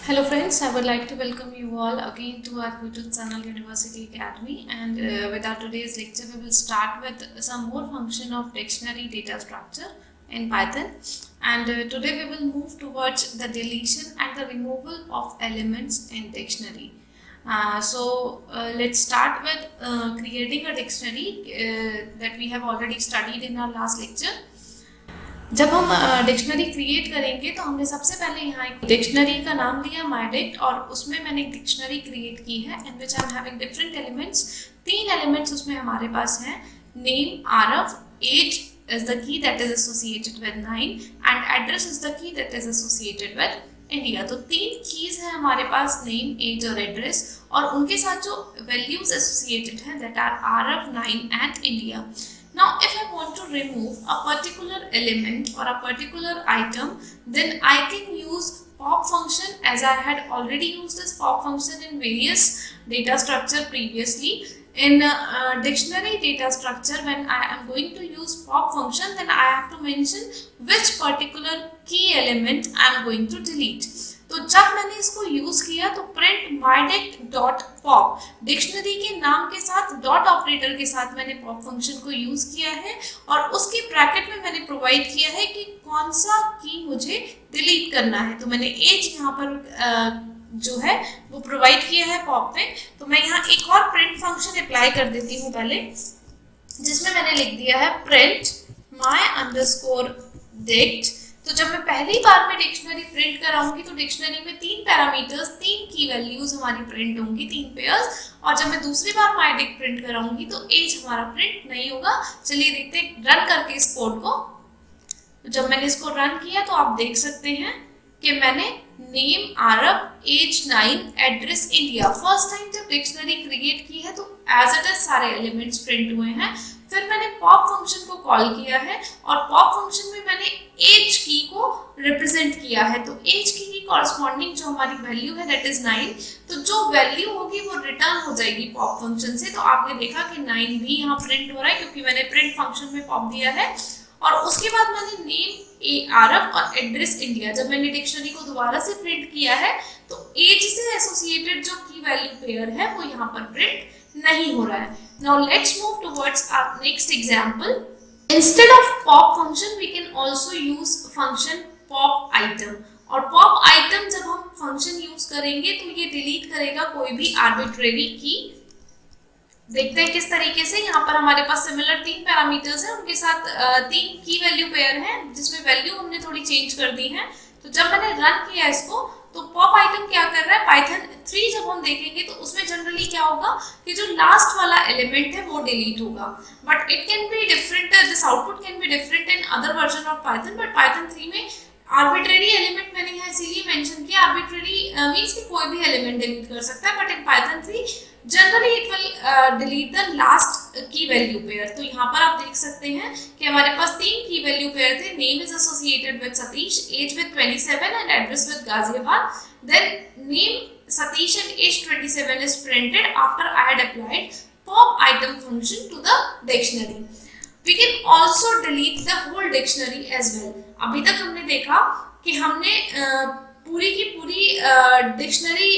Hello friends, I would like to welcome you all again to our YouTube channel University Academy, and with our today's lecture we will start with some more function of dictionary data structure in Python, and today we will move towards the deletion and the removal of elements in dictionary. Let's start with creating a dictionary that we have already studied in our last lecture. जब हम dictionary create करेंगे तो हमने सबसे पहले यहाँ एक dictionary का नाम लिया माइडिक्ट, और उसमें मैंने एक डिक्शनरी क्रिएट की है in which I am having different elements. 3 elements उसमें हमारे पास हैं, name Aarav, age is the key that is associated with 9 and address is the key that is associated with India। तो 3 कीज हैं हमारे पास, नेम, एज और एड्रेस, और उनके साथ जो वैल्यूज एसोसिएटेड हैं that are Aarav, 9 and India. Now, if I want to remove a particular element or a particular item, then I can use pop function, as I had already used this pop function in various data structure previously. In dictionary data structure, when I am going to use pop function, then I have to mention which particular key element I am going to delete. तो जब मैंने इसको use किया तो print माइडिक्ट dot pop, dictionary के नाम के साथ डॉट ऑपरेटर के साथ मैंने पॉप फंक्शन को यूज किया है, और उसके ब्रैकेट में मैंने प्रोवाइड किया है कि कौन सा की मुझे डिलीट करना है। तो मैंने एज यहाँ पर जो है वो प्रोवाइड किया है पॉप में। तो मैं यहाँ एक और प्रिंट फंक्शन अप्लाई कर देती हूँ पहले, जिसमें मैंने लिख दिया है प्रिंट माई अंडरस्कोर डिक्ट। तो जब मैं पहली बार में डिक्शनरी प्रिंट कराऊंगी तो डिक्शनरी में 3 पैरामीटर्स, 3 की वैल्यूज हमारी प्रिंट होंगी, 3 पेयर्स। और जब मैं दूसरी बार माइडिक्ट प्रिंट कराऊंगी तो एज हमारा प्रिंट नहीं होगा। चलिए देखते हैं रन करके इस कोड को। तो जब मैंने इसको रन किया तो आप देख सकते हैं कि मैंने name Aarav, age 9, address India, first time जब डिक्शनरी क्रिएट की है तो एज इट इज सारे एलिमेंट्स प्रिंट हुए हैं। फिर मैंने पॉप फंक्शन को कॉल किया है और पॉप फंक्शन में मैंने एज की को रिप्रेजेंट किया है। तो एज की कॉरस्पॉन्डिंग जो हमारी वैल्यू है दैट इज 9, तो जो वैल्यू होगी वो रिटर्न हो जाएगी पॉप फंक्शन से। तो आपने देखा कि 9 भी यहाँ प्रिंट हो रहा है क्योंकि मैंने प्रिंट फंक्शन में पॉप दिया है। और उसके बाद मैंने नेम आरब और एड्रेस इंडिया, जब मैंने डिक्शनरी को दोबारा से प्रिंट किया है तो एज से एसोसिएटेड जो की वैल्यू पेयर है वो यहाँ पर प्रिंट नहीं हो रहा है। Now let's move towards our next example. Instead of pop function, we can also use function pop item. और pop item जब हम function use करेंगे तो ये delete करेगा कोई भी arbitrary की। देखते हैं किस तरीके से। यहाँ पर हमारे पास सिमिलर 3 पैरामीटर्स हैं, उनके साथ 3 की वैल्यू पेयर है जिसमें वैल्यू हमने थोड़ी चेंज कर दी है। तो जब मैंने रन किया इसको तो पॉप आइटम क्या कर रहा है, पाइथन 3 जब हम देखेंगे तो उसमें जनरली क्या होगा कि जो लास्ट वाला एलिमेंट है वो डिलीट होगा, but it can be different, this output can be different in other version of Python. But Python 3 में आर्बिट्रेरी एलिमेंट मैंने यहाँ इसीलिए मेंशन किया, आर्बिट्रेरी मींस कि कोई भी एलिमेंट डिलीट कर सकता है, but in Python 3 generally it will delete the last की वैल्यू पेयर। तो यहाँ पर आप देख सकते हैं कि हमारे पास 3 की वैल्यू पेयर थे, name is associated with Satish, age with 27 and address with Ghaziabad. Then name Satish and age 27 is printed after I had applied pop item function to the dictionary. We can also delete the whole dictionary as well. अभी तक हमने देखा कि हमने पूरी की पूरी dictionary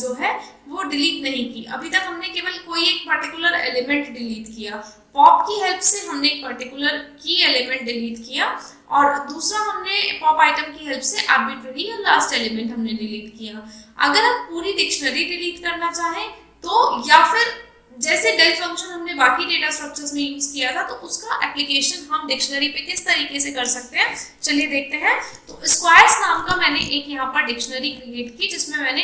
जो है वो डिलीट नहीं की। अभी तक हमने केवल कोई एक पर्टिकुलर एलिमेंट डिलीट किया, पॉप की हेल्प से हमने एक पर्टिकुलर की एलिमेंट डिलीट किया, और दूसरा हमने पॉप आइटम की हेल्प से आर्बिट्रेरी और लास्ट एलिमेंट हमने डिलीट किया। अगर हम पूरी डिक्शनरी डिलीट करना चाहें तो, या फिर जैसे del फंक्शन हमने बाकी डेटा स्ट्रक्चर्स में यूज किया था, तो उसका एप्लीकेशन हम डिक्शनरी पे किस तरीके से कर सकते हैं, चलिए देखते हैं। तो स्क्वायर्स नाम का मैंने एक यहाँ पर डिक्शनरी क्रिएट की जिसमें मैंने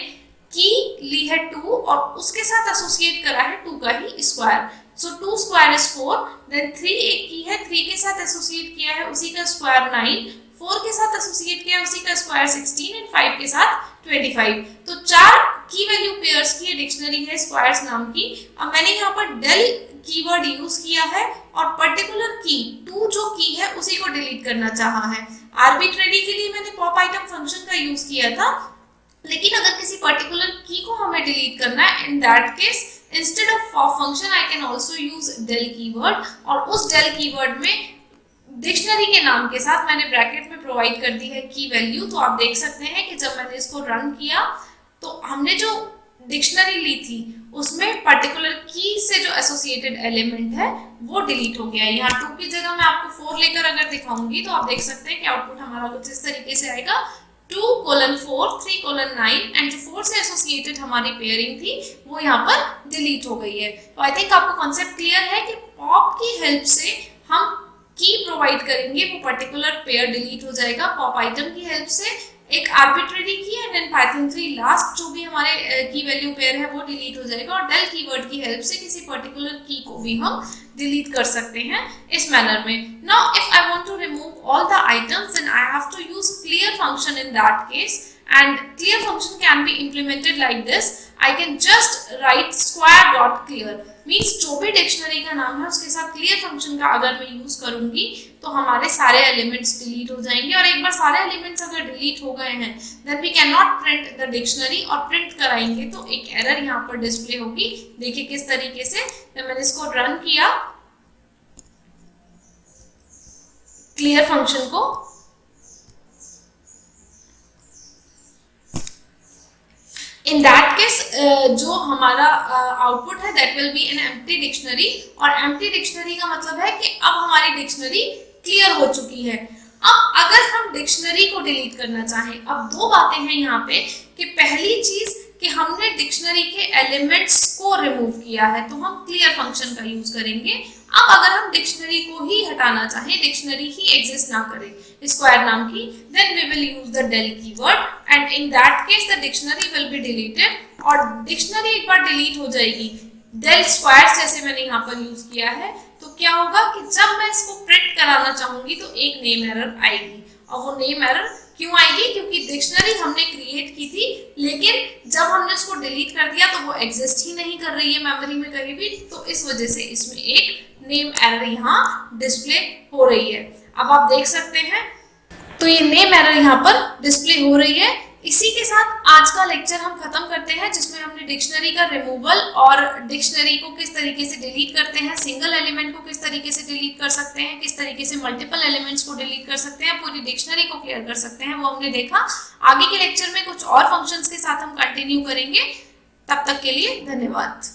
की ली है 2 और उसके साथ एसोसिएट करा है 2 का ही square. So 2 square is 4, then 3 एक की है, 3 के साथ एसोसिएट किया है उसी का स्क्वायर 9, 4 के साथ एसोसिएट किया है उसी का स्क्वायर 16 एंड 5 के साथ 25। तो 4 की वैल्यू पेयर्स की डिक्शनरी है स्क्वायर्स नाम की। अब मैंने यहाँ पर del कीवर्ड यूज किया है और पर्टिकुलर की 2 जो की है उसी को डिलीट करना चाहा है। आर्बिट्रेरी के लिए मैंने पॉप आइटम फंक्शन का यूज किया था, लेकिन अगर किसी पर्टिकुलर की को हमें डिलीट करना है, इन that case instead of pop function I can also use del keyword, और उस del कीवर्ड में डिक्शनरी के नाम के साथ मैंने ब्रैकेट में प्रोवाइड कर दी है की वैल्यू। तो आप देख सकते हैं कि जब मैंने इसको रन किया तो हमने जो डिक्शनरी ली थी उसमें पर्टिकुलर की से जो एसोसिएटेड एलिमेंट है वो डिलीट हो गया है। यहाँ 2 की जगह मैं आपको 4 लेकर अगर दिखाऊंगी तो आप देख सकते हैं कि आउटपुट हमारा कुछ इस तरीके से आएगा 2:4 3:9 एंड जो 4 से एसोसिएटेड हमारी पेयरिंग थी वो यहाँ पर डिलीट हो गई है। तो आई थिंक आपको कॉन्सेप्ट क्लियर है कि पॉप की हेल्प से हम की प्रोवाइड करेंगे, वो पर्टिकुलर पेयर डिलीट हो जाएगा पॉप आइटम की हेल्प से, एक आर्बिट्रेरी की एंड देन पाइथन 3 लास्ट जो भी हमारे की वैल्यू पेयर है वो डिलीट हो जाएगा, और डेल कीवर्ड की हेल्प से किसी पर्टिकुलर की को भी हम डिलीट कर सकते हैं इस मैनर में। Now if I want to remove all the items then I have to use clear function in that case, and clear function can be implemented like this. I can just write square dot clear means जो भी dictionary का नाम है उसके साथ clear function का अगर मैं यूज करूंगी तो हमारे सारे एलिमेंट्स डिलीट हो जाएंगे, और एक बार सारे एलिमेंट्स अगर डिलीट हो गए हैं then we cannot print the dictionary, और प्रिंट कराएंगे तो एक एरर यहाँ पर डिस्प्ले होगी। देखिए किस तरीके से, जब मैंने इसको रन किया क्लियर फंक्शन को, इन दैट केस जो हमारा आउटपुट है that will be an empty dictionary, और एम्प्टी डिक्शनरी का मतलब है कि अब हमारी डिक्शनरी क्लियर हो चुकी है। अब अगर हम डिक्शनरी को डिलीट करना चाहें, अब 2 बातें हैं यहाँ पे कि पहली चीज कि हमने डिक्शनरी के एलिमेंट्स को रिमूव किया है तो हम क्लियर फंक्शन का यूज करेंगे। अब अगर हम डिक्शनरी को ही हटाना चाहें, डिक्शनरी ही एग्जिस्ट ना करे स्क्वायर नाम की, then we will use the del keyword and in that case the dictionary will be deleted, और डिक्शनरी एक बार डिलीट हो जाएगी del squares जैसे मैंने यहाँ पर यूज किया है, तो क्या होगा कि जब मैं इसको प्रिंट कराना चाहूंगी तो एक नेम एरर आएगी, और वो नेम एरर क्यों आएगी, क्योंकि डिक्शनरी हमने क्रिएट की थी लेकिन जब हमने उसको डिलीट कर दिया तो वो एग्जिस्ट ही नहीं कर रही है मेमोरी में कहीं भी, तो इस वजह से इसमें एक नेम एरर यहाँ डिस्प्ले हो रही है। अब आप देख सकते हैं तो ये नेम एरर यहाँ पर डिस्प्ले हो रही है। इसी के साथ आज का लेक्चर हम खत्म करते हैं जिसमें हमने डिक्शनरी का रिमूवल और डिक्शनरी को किस तरीके से डिलीट करते हैं, सिंगल एलिमेंट को किस तरीके से डिलीट कर सकते हैं, किस तरीके से मल्टीपल एलिमेंट्स को डिलीट कर सकते हैं, पूरी डिक्शनरी को क्लियर कर सकते हैं, वो हमने देखा। आगे के लेक्चर में कुछ और फंक्शंस के साथ हम कंटिन्यू करेंगे। तब तक के लिए धन्यवाद।